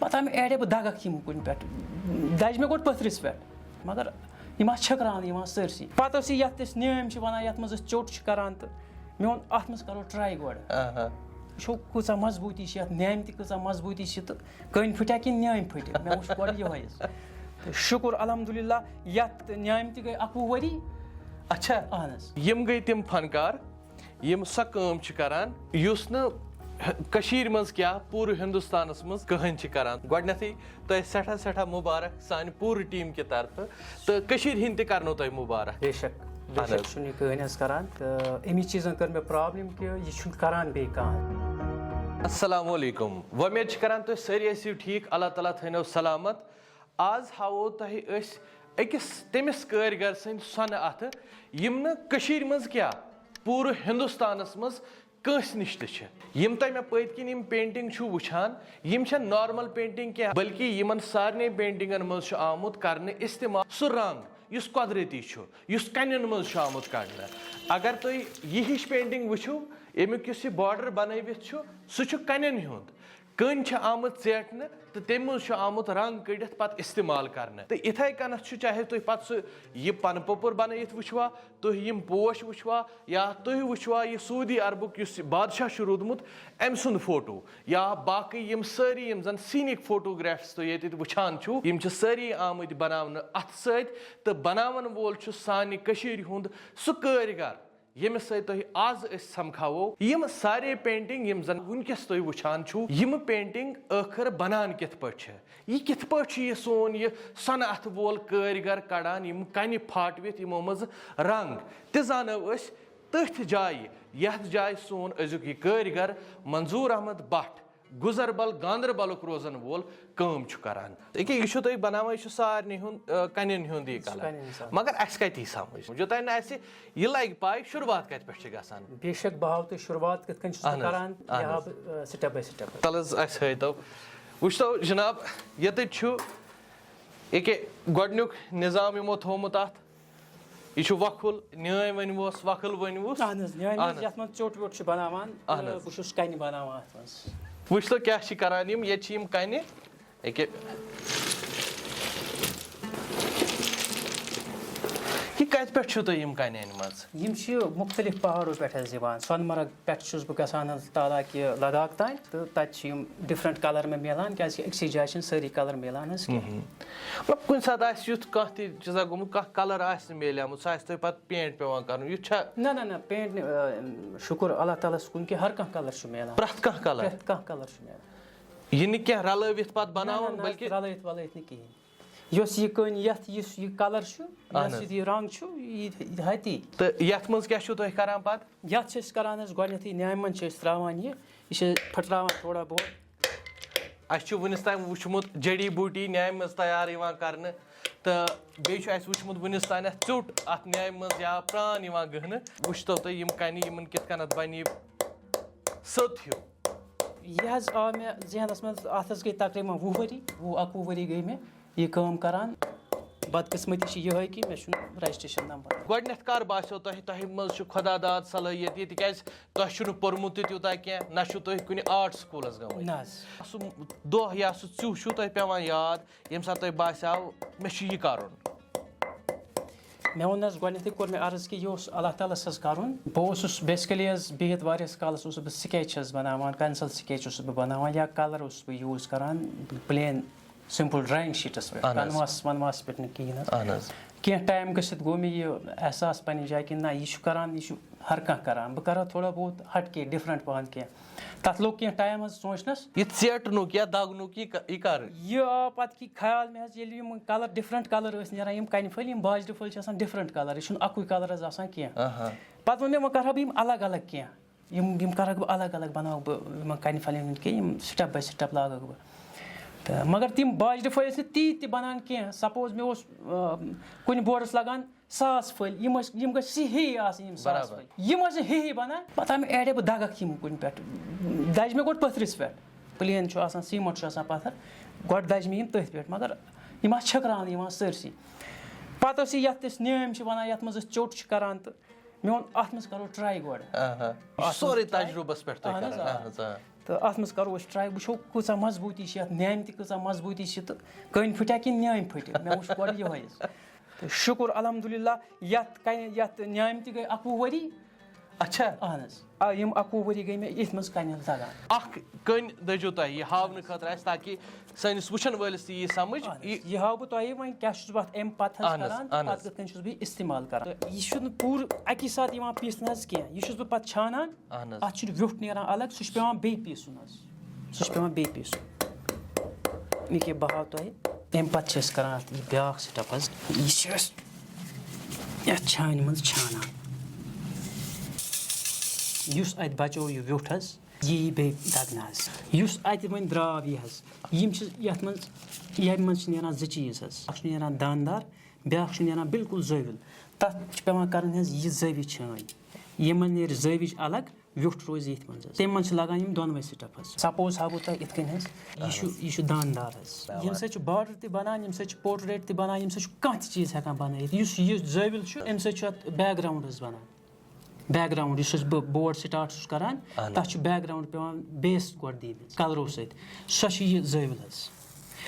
पता मैं एडे दगक यम कुन पे दज मे गोट पथरिस पे मगर यम छकरान यम सरसी पत ये नेम वन ये मज चोट करान तो मे वो अत मज करो ट्राई गोड वो कूचा मजबूती नेम तक मजबूती तो कन फुटा कि नेम फुट मे वो गोड ये शुक्र अलहमदुलिल्लाह ये नेम तक गई 11 वरी अच्छा अहन यम गई तिम फनकार यम सो काम करान युस न कशीर मज क्या पूरे हिंदुस्तानस मज कहन करान गोडनेथै तोय सठा सठा मुबारक सान पूरे टीम के तरफ तो कशीर हिंद करनो तोय मुबारक बेशक बेशक कहन करान तो अमी चीजन कर मे प्रॉब्लम कि यह करान बे कहां अस्सलाम वालेकुम वमेद करान तो सारी ऐसी ठीक अल्लाह ताला थनो सलामत आज हावो तोय अकिस तमिस कारीगर सन सन अथ यम न कशीर मज क्या पूरे हिंदुस्तानस मज कंस निश तम तुम मे पत किन पेंटिंग वुचान यम नॉर्मल पेंटिंग क्या बल्कि यमन सारे पेंटिंगन मज आमुत कर इस्तेमाल सह रंग युस कुदरती युस कन्न मज आमुत कड़न अगर तुम यह पेंटिंग वुचो अमुक युस बॉर्डर बनवित सह कन्न हुंद कन आमुत ेटन तो तम मज आमुत रंग कड़ित पत इस्तेमाल करने तो इथे कन चाहे तुम पत यह पन पपुर बनवित वुचवा तुम यम पोश वुचवा या तुम वुचवा यह सऊदी अरबुक बादशाह रूदमुत अम सुंद फोटो या बाकी यम सारी यम जन सीनिक फोटोग्राफ्स तुम ये वुचान यम सारी आमद बनावन अथ सत तो बनावन वोल सानि कशीर हुंद सह कारीगर यम सत आज समखावो यम सारे पेंटिंग यम जन वुनकस तुम वुचान यम पेंटिंग आखिर बनान कित पे यह कित पे सोन यह सनअत वोल कारीगर कड़ान यम कन फाटवित यमो मज रंग ते जानो तथ जाय यथ जाय सोन अजुक यह कारीगर मंजूर अहमद भट्ट गुजरबल गांदरबल रोजन वोल काम करान यह तुम बनावा यह सारे कन हुंद यह कलर मगर अस कत समझ जो तन यह लग पाई शुरुआत कत पे गसान बेशक बहाव तो शुरुआत करान स्टेप बाय स्टेप तल हतो वो जनाब ये गोडनुक निजाम यमो थोमुत अत यह वकुल न्याय वनवोस वकुल वनवोस चोट वोट बनावान बस कन बनावान वुच तो क्या करान ये कन यह कत पे तुम कन यम मुख्तलिफ पहाड़ों पे सोनमर्ग पे बह गसान ताला कि लद्दाख तान तो तम डिफरेंट कलर में मिलान क्या अक्सी जाए सारी कलर मिलान कुछ सात युथ कह गोमुत कलर मिलेमुत सह तुम पे पेंट पेवान कर ना पेंट शुक्र अल्लाह ताला कुन कि हर कह कलर मिलान प्रथ कह कलर मिलान यह क्या रलवित पे बनावन बल्कि रलवित वलवित कहें यह कन यह कलर यह रंग यह तो ये मज क्या तुम करान पे ये करान गोडनेथै न्याम मन त्रावान यह फटरावान थोड़ा बहुत अस वनिस तान वुचमुत जड़ी बूटी न्याम मज तैयार कर तो बेस वुचमुत वनिस तान चोट अत न्याम मज या प्रान गहन वुचतो तुम यम कन यमन कित कन बन सत हूँ यह आव मे जहनस मज अत गई तकरीबन 20 वरी 11 वरी गई मे यह काम करान बदकिस्मती यह कि मे रजिस्ट्रेशन नंबर गोडनेथ कर बासो तुह मज खुदा दाद सलाहियत तिज तुह पोर्मुत तूत क्या ना तुह कुन आर्ट स्कूलस गए सह दह या सह चूह तुह पेवान याद ये सात तुह बासो मे यह कर मे वो गोडनेथै कोर मे अर्ज कि यह अल्लाह ताला कर बहुत बेसिकली बिहित वारियस कालस बह स्केच बनावान पेंसिल स्केच बह बनावान या कलर बह यूज करान प्लेन सिंपल ड्राइंग शीटस पे कनवास वनवास पे कहें कह टाइम गसित गो मे यह एहसास पन्ने जाए कि ना यह करान यह हर कह करान बह कर थोड़ा बहुत हट के डिफरेंट पहन कह तथ लोग कह टाइम सोचनस यह चेटनुक या दगनुक यह आव पे कि ख्याल मे ये कलर डिफरेंट कलर नान यम कन फल यम बाजर फल डिफरेंट कलर यह अकु कलर कह पे वो मे वो कर बह अलग अलग कह यम कर बह अलग अलग बनाव बह कन फल कह स्टेप बाय स्टेप लागक बह तो मगर तम बाजर फल तीत बनान कह सपोज मे कुन बोर्डस लगान 100 फल यम ग हे 100 फल यम हे बनान पता मे एडे बह दगक यम कुन पे दज मे गोट पथरिस पे प्लेन सीमेंट पत्थर गोड दज मे तथ पे मगर यम छकरान यम सरसी पत ये नेम वन ये मज चोट करान तो मे वो अत मज करो ट्राई गोड सोरे तजुर्बस पे تہٕ اَتھ منٛز کَرو أسۍ ٹراے وٕچھو کۭژاہ مضبوٗطی چھِ اَتھ نیامہِ تہِ کۭژاہ مضبوٗطی چھِ تہٕ کٔنۍ پھٕٹیا کِنہٕ نیامہِ پھٕٹہِ مےٚ وٕچھ گۄڈٕ یِہوے حظ تہٕ شُکُر الحمدُاللہ یَتھ نیامہِ تہِ گٔے 21 ؤری اچھا اہن حظ یِم 21 ؤری گٔے مےٚ یِتھ منٛز کَنہِ حظ لگان اکھ کٔنۍ دٔجِو تۄہہِ یہِ ہاونہٕ خٲطرٕ آسہِ تاکہِ سٲنِس وٕچھن وٲلِس تہِ یی سمجھ یہِ ہاو بہٕ تۄہہِ وۄنۍ کیاہ چھُس بہٕ اَتھ اَمہِ پَتہٕ حظ کران پَتہٕ کِتھ کٔنۍ چھُس بہٕ یہِ اِستعمال کران یہِ چھُنہٕ پوٗرٕ اَکی ساتہٕ یِوان پیٖسنہٕ حظ کینٛہہ یہِ چھُس بہٕ پَتہٕ چھانان اَتھ چھُنہٕ ویوٚٹھ نیران الگ سُہ چھُ پیٚوان بیٚیہِ پیٖسُن حظ سُہ چھُ پیٚوان بیٚیہِ پیٖسُن یہِ کیٛاہ بہٕ ہاو تۄہہِ تَمہِ پَتہٕ چھِ أسۍ کران اَتھ یہِ بیٛاکھ سِٹٮ۪پ حظ یہِ چھِ أسۍ یَتھ چھانہِ منٛز چھانان یُس اَتہِ بَچو یہِ ویوٚٹھ حظ یہِ یی بیٚیہِ دَگنہٕ حظ یُس اَتہِ وۄنۍ درٛاو یہِ حظ یِم چھِ یَتھ منٛز ییٚمہِ منٛز چھِ نیران 2 چیٖز حظ اَکھ چھُ نیران داندار بیٛاکھ چھُ نیران بِلکُل زٲوِل تَتھ چھِ پیٚوان کَرٕنۍ حظ یہِ زٲوِج چھٲنۍ یِمن نیرِ زٲوِج الگ ویوٚٹھ روزِ یِتھ منٛز حظ تَمہِ منٛز چھِ لگان یِم دۄنوَے سِٹٮ۪پ حظ سَپوز ہاوو تۄہہِ یِتھ کٔنۍ حظ یہِ چھُ داندار حظ ییٚمہِ سۭتۍ چھُ بارڈر تہِ بَنان ییٚمہِ سۭتۍ چھُ پوٹریٹ تہِ بَنان ییٚمہِ سۭتۍ چھُ کانٛہہ تہِ چیٖز ہٮ۪کان بَنٲیِتھ یُس یہِ زٲوِل چھُ اَمہِ سۭتۍ چھُ اَتھ بیک گراوُنٛڈ حظ بَنان بیک گراوُنٛڈ یُس بہٕ بورڈ سِٹاٹ چھُس کران تَتھ چھُ بیک گراوُنٛڈ پیٚوان بیس گۄڈٕ دِنۍ کَلرو سۭتۍ سۄ چھِ یہِ زٲوِل حظ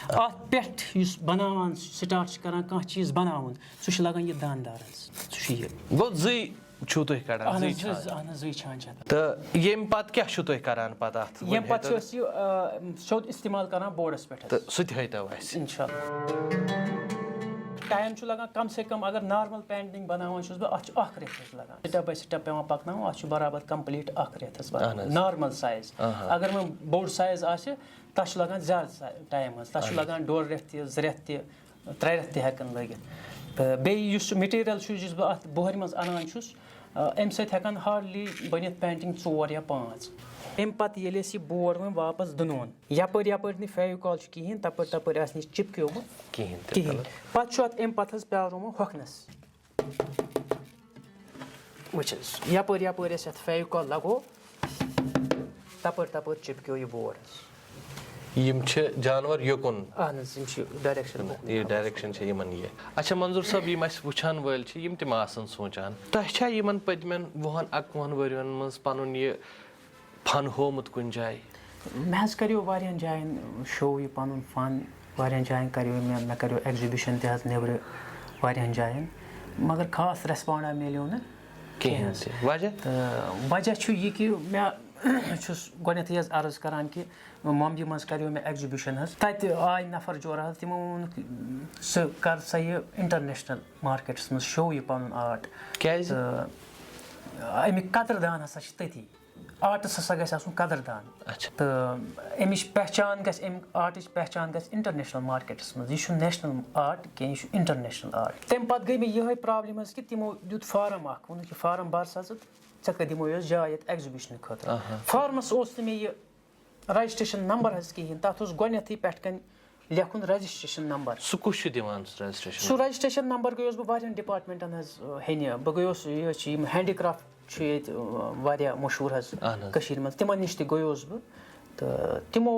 اَتھ پٮ۪ٹھ یُس بَناوان سِٹاٹ چھِ کران کانٛہہ چیٖز بَناوُن سُہ چھُ لگان یہِ داندار حظ سُہ چھُ یہِ گوٚو 2 چھُو تُہۍ کَڑان اہن حظ 2 چھان چھِ تہٕ ییٚمہِ پَتہٕ کیاہ چھُو تُہۍ کران پَتہٕ اَتھ ییٚمہِ پَتہٕ چھِ أسۍ یہِ سیوٚد اِستعمال کران بورڈَس پٮ۪ٹھ تہٕ سُہ تہِ ہٲیتو اَسہِ اِنشاء اللہ ٹایم چھُ لگان کم سے کم اگر نارمل پینٹِنٛگ بَناوان چھُس بہٕ اَتھ چھُ 1 رٮ۪تھ حظ لگان سِٹٮ۪پ باے سِٹٮ۪پ پیٚوان پَکناوُن اَتھ چھُ برابر کَمپٕلیٖٹ 1 رٮ۪تھ حظ بَنان نارمل سایز اگر وۄنۍ بوٚڑ سایز آسہِ تَتھ چھُ لگان زیادٕ ٹایم حظ تَتھ چھُ لگان 1.5 رٮ۪تھ تہِ 2 رٮ۪تھ تہِ 3 رٮ۪تھ تہِ ہٮ۪کان لٔگِتھ تہٕ بیٚیہِ یُس مِٹیٖریَل چھُ یُس بہٕ اَتھ بوہرِ منٛز اَنان چھُس اَمہِ سۭتۍ ہٮ۪کان ہاڈلی بٔنِتھ پینٹِنٛگ 4 یا 5 اَمہِ پَتہٕ ییٚلہِ أسۍ یہِ بورڈ وۄنۍ واپَس دٕنون یَپٲرۍ نہٕ فیوِکال چھُ کِہیٖنۍ تَپٲرۍ آسہِ نہٕ یہِ چِپکیومُت کِہیٖنۍ پَتہٕ چھُ اَتھ اَمہِ پَتہٕ حظ پیٛاونومُت ہۄکھنَس وٕچھ حظ یَپٲرۍ اَسہِ اَتھ فیوِکال لگوو تَپٲرۍ چِپکیو یہِ بورڈ حظ یِم چھِ جانوَر یوٚکُن اہن حظ یِم چھِ ڈایریکشن چھِ یِمن یہِ اچھا منظوٗر صٲب یِم اَسہِ وٕچھان وٲلۍ چھِ یِم تہِ ما آسان سونٛچان تۄہہِ چھا یِمن پٔتمٮ۪ن 20-21 ؤرۍین منٛز پَنُن یہِ فن ہومُت کُنہِ جایہِ مےٚ حظ کَریو واریاہن جاین شو یہِ پَنُن فن واریاہن جاین کَریو مےٚ کَریو ایٚگزِبِشن تہِ حظ نیٚبرٕ واریاہن جاین مگر خاص ریسپانڈا میلیو نہٕ کِہیٖنۍ تہٕ وجہ چھُ یہِ کہِ مےٚ چھُس گۄڈنٮ۪تھٕے حظ عرض کران کہِ ممبیہِ منٛز کَریو مےٚ ایٚگزِبِشن حظ تَتہِ آے نفر جورا حظ تِمو ووٚنُکھ ژٕ کر سا یہِ اِنٹرنیشنل مارکیٹس منٛز شو یہِ پَنُن آرٹ کیازِ اَمِکۍ قدردان ہسا چھِ تٔتی آرٹس ہسا گژھِ آسُن قدردان تہٕ اَمِچ پہچان گژھِ اَمہِ آرٹٕچ پہچان گژھِ اِنٹرنیشنل مارکیٹس منٛز یہِ چھُنہٕ نیشنل آرٹ کینٛہہ یہِ چھُ اِنٹرنیشنل آرٹ تَمہِ پَتہٕ گٔے مےٚ یِہے پرابلِم حظ کہِ تِمو دیُت فارم اکھ ووٚنُکھ یہِ فارم بَر سا ژٕ ژےٚ کَتہِ دِمو أسۍ جاے یَتھ ایٚگزِبِشنہٕ خٲطرٕ فارمَس اوس نہٕ مےٚ یہِ رجسٹریشن نمبر حظ کِہینۍ تَتھ اوس گۄڈنیٚتھٕے پٮ۪ٹھ کَنۍ لیکھُن رجسٹریشن نمبر سُہ کُس چھُ دِوان سُہ رجسٹریشن نمبر گٔیوس بہٕ واریاہن ڈِپارٹمنٹن حظ ہیٚنہِ بہٕ گٔیوس یہِ چھِ یِم ہینڈی کرافٹ چھُ ییٚتہِ واریاہ مشہوٗر حظ کٔشیٖر منٛز تِمن نِش تہِ گٔیوس بہٕ تہٕ تِمو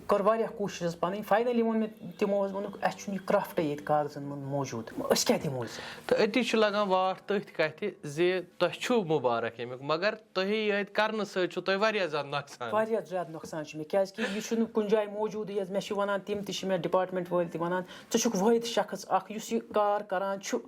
کٔر واریاہ کوٗشِش حظ پَنٕنۍ فاینٔلی ووٚن مےٚ تِمو حظ ووٚنُکھ اَسہِ چھُنہٕ یہِ کرافٹٕے ییٚتہِ کاغذن منٛز موٗجوٗد أسۍ کیٛاہ دِمو ژےٚ تہٕ أتی چھُ لگان واٹھ تٔتھۍ کَتھِ زِ تۄہہِ چھُو مُبارک اَمیُک مگر تُہۍ یٲتۍ کرنہٕ سۭتۍ چھُو تۄہہِ واریاہ زیادٕ نۄقصان چھُ مےٚ کیازِ کہِ یہِ چھُنہٕ کُنہِ جایہِ موٗجوٗدٕے حظ مےٚ چھِ وَنان تِم تہِ چھِ مےٚ ڈِپاٹمنٹ وٲلۍ تہِ وَنان ژٕ چھُکھ وٲحد شخص اکھ یُس یہِ کار کران چھُ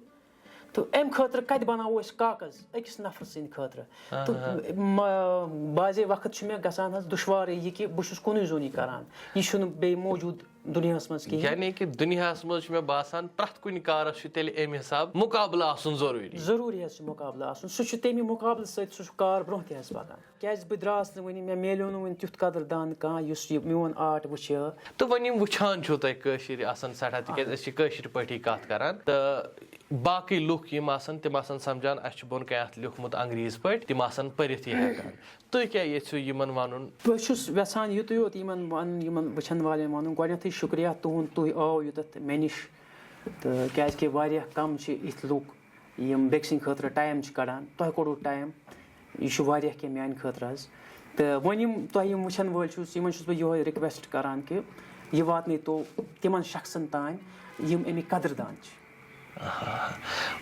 تہٕ اَمہِ خٲطرٕ کَتہِ بَناوو أسۍ کاغذ أکِس نفرٕ سٕنٛدِ خٲطرٕ تہٕ بعضے وقت چھُ مےٚ گژھان حظ دُشوارٕے یہِ کہِ بہٕ چھُس کُنُے زوٚنٕے کران یہِ چھُنہٕ بیٚیہِ موٗجوٗد دُنیاہَس منٛز کِہیٖنۍ یعنی کہِ دُنیاہَس منٛز چھُ مےٚ باسان پرٛٮ۪تھ کُنہِ کارَس چھُ تیٚلہِ اَمہِ حِسابہٕ مُقابلہٕ آسُن ضروٗری حظ چھُ مُقابلہٕ آسُن سُہ چھُ تَمہِ مُقابلہٕ سۭتۍ سُہ چھُ کار برونٛہہ تہِ حظ پَکان کیازِ بہٕ درٛاس نہٕ وٕنہِ مےٚ میلیو نہٕ وٕنہِ تیُتھ قدردان کانٛہہ یُس یہِ میون آرٹ وٕچھِ تہٕ وۄنۍ یِم وٕچھان چھِو تۄہہِ کٲشِر آسان سٮ۪ٹھاہ تِکیازِ أسۍ چھِ کٲشِر پٲٹھی کَتھ کران تہٕ باقٕے لُکھ یِم آسان تِم آسان سَمجان اَسہِ چھُ بۄن کَنۍ اَتھ لیوٗکھمُت انگریٖز پٲٹھۍ تِم آسان پٔرِتھ یہِ ہٮ۪کان تُہۍ کیاہ یژھِو یِمن وَنُن بہٕ چھُس یژھان یِتُے یوت یِمن وَنُن یِمن وٕچھن والٮ۪ن وَنُن گۄڈنیٚتھٕے شُکرِیا تُہُنٛد تُہۍ آو یوٚتَتھ مےٚ نِش تہٕ کیازِ کہِ واریاہ کَم چھِ یِتھۍ لُکھ یِم بیٚکہِ سٕنٛدِ خٲطرٕ ٹایم چھِ کَڑان تۄہہِ کوٚڑوُ ٹایم یہِ چھُ واریاہ کینٛہہ میانہِ خٲطرٕ حظ تہٕ وۄنۍ یِم تۄہہِ یِم وٕچھن وٲلۍ چھُس یِمن چھُس بہٕ یِہوے رِکویسٹ کران کہِ یہِ واتنٲیتو تِمن شخصن تانۍ یِم اَمِکۍ قدردان چھِ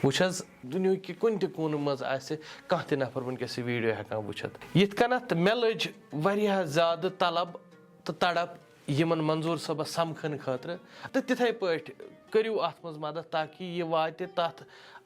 وٕچھ حظ دُنیہٕکہِ کُنہِ تہِ کوٗنہٕ منٛز آسہِ کانٛہہ تہِ نفر وٕنکٮ۪س یہِ ویٖڈیو ہٮ۪کان وٕچھِتھ یِتھ کٔنٮ۪تھ مےٚ لٔج واریاہ زیادٕ طلب تہٕ تڑپ یِمن منظوٗر صٲبس سمکھنہٕ خٲطرٕ تہٕ تِتھَے پٲٹھۍ کٔرِو اَتھ منٛز مدد تاکہِ یہِ واتہِ تَتھ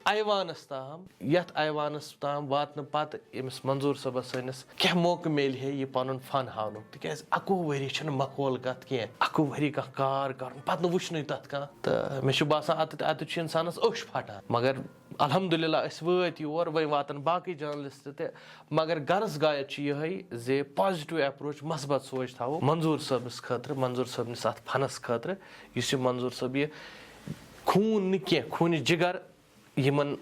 ایوانس تام یتھ ایوانس تام واتنہٕ پتہٕ أمِس منظوٗر صٲبس سٲنِس کینٛہہ موقعہٕ میلہِ ہے یہِ پنُن فن ہاونُک تِکیٛازِ 21 ؤری چھنہٕ مقول کتھ کینٛہہ 21 ؤری کانٛہہ کار کرُن پتہٕ نہٕ وٕچھنُے تتھ کانٛہہ تہٕ مےٚ چھُ باسان اتٮ۪تھ چھُ انسانس اوٚش پھٹان مگر الحمدُاللہ أسۍ وٲتۍ یور وۄنۍ واتن باقٕے جٔرنلسٹ تہِ مگر غرض گایت چھُ یِہوٚے زِ پازِٹِو اٮ۪پروچ مثبت سونٛچ تھاوو منظوٗر صٲبنس خٲطرٕ منظوٗر صٲبنِس اتھ فنس خٲطرٕ یُس یہِ منظوٗر صٲب یہِ خوٗن نہٕ کینٛہہ خوٗنہِ جِگر یِمن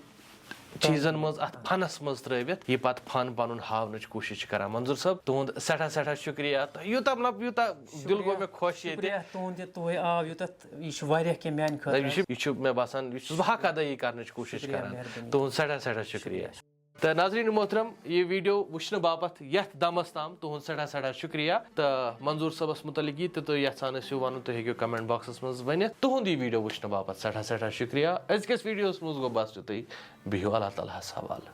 چیٖزن منٛز اتھ فنس منٛز ترٲوِتھ یہِ پتہٕ فن پنُن ہاونٕچ کوٗشش چھِ کران منظوٗر صٲب تُہُنٛد سٮ۪ٹھاہ سٮ۪ٹھاہ شُکریہ تہٕ یوٗتاہ مطلب یوٗتاہ دِل گوٚو مےٚ خۄش ییٚتہِ تُہُنٛد تہِ تُہۍ آو یوٗتاہ یہِ چھُ واریاہ کینٛہہ میانہِ خٲطرٕ یہِ چھُ مےٚ باسان یہِ چھُس بہٕ حق ادٲیی کرنٕچ کوٗشش کران تُہُنٛد سٮ۪ٹھاہ سٮ۪ٹھاہ شُکریہ تہٕ ناظریٖن محترم یہِ ویٖڈیو وٕچھنہٕ باپتھ یتھ دمس تام تُہُنٛد سٮ۪ٹھاہ سٮ۪ٹھاہ شُکریہ تہٕ منظوٗر صٲبس مُتعلق یہِ تہِ تُہۍ یژھان ٲسِو ونُن تُہۍ ہیٚکِو کمنٹ باکسس منٛز ؤنِتھ تُہُنٛد یہِ ویٖڈیو وٕچھنہٕ باپتھ سٮ۪ٹھاہ سٮ۪ٹھاہ شُکریہ أزکِس ویٖڈیوس منٛز گوٚو بس یُتُے بِہِو اللہ تعالیٰ ہس حوالہٕ